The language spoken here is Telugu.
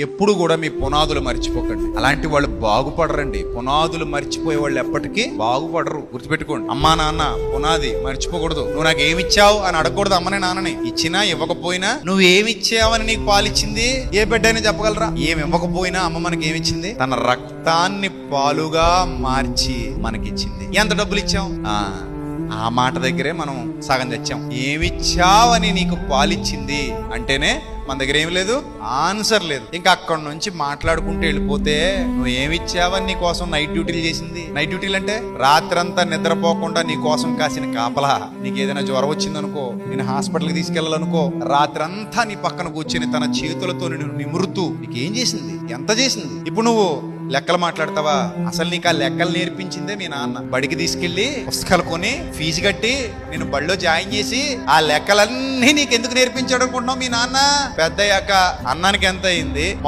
ఎప్పుడు కూడా మీ పునాదులు మర్చిపోకండి. అలాంటి వాళ్ళు బాగుపడరండి. పునాదులు మర్చిపోయే వాళ్ళు ఎప్పటికీ బాగుపడరు. గుర్తుపెట్టుకోండి. అమ్మా నాన్న పునాది మర్చిపోకూడదు. నువ్వు నాకు ఏమిచ్చావు అని అడగకూడదు అమ్మని నాన్నని. ఇచ్చినా ఇవ్వకపోయినా నువ్వు ఏమిచ్చావని నీకు పాలిచ్చింది ఏ బిడ్డ అని చెప్పగలరా? ఏమి ఇవ్వకపోయినా అమ్మ మనకి ఏమిచ్చింది? తన రక్తాన్ని పాలుగా మార్చి మనకిచ్చింది. ఎంత డబ్బులు ఇచ్చాం? ఆ మాట దగ్గరే మనం సగం తెచ్చాం. ఏమిచ్చావని నీకు పాలిచ్చింది అంటేనే మన దగ్గర ఏమి లేదు, ఆన్సర్ లేదు. ఇంకా అక్కడ నుంచి మాట్లాడుకుంటూ వెళ్ళిపోతే నువ్వు ఏమిచ్చావని నీ కోసం నైట్ డ్యూటీలు చేసింది. నైట్ డ్యూటీలు అంటే రాత్రంతా నిద్రపోకుండా నీ కోసం కాసిన కాపలా. నీకు ఏదైనా జ్వరం వచ్చిందనుకో, నేను హాస్పిటల్కి తీసుకెళ్ళాలనుకో, రాత్రంతా నీ పక్కన కూర్చొని తన చేతులతో నిన్ను నిమురుతూ నీకేం చేసింది, ఎంత చేసింది. ఇప్పుడు నువ్వు లెక్కలు మాట్లాడతావా? అసలు నీకు ఆ లెక్కలు నేర్పించిందే మీ నాన్న. బడికి తీసుకెళ్లి పుస్తకాలు కొని ఫీజు కట్టి నేను బడిలో జాయిన్ చేసి ఆ లెక్కలన్నీ నీకు ఎందుకు నేర్పించాడు అనుకుంటున్నావు? మీ నాన్న పెద్దయ్యాక అన్నానికి ఎంత అయింది,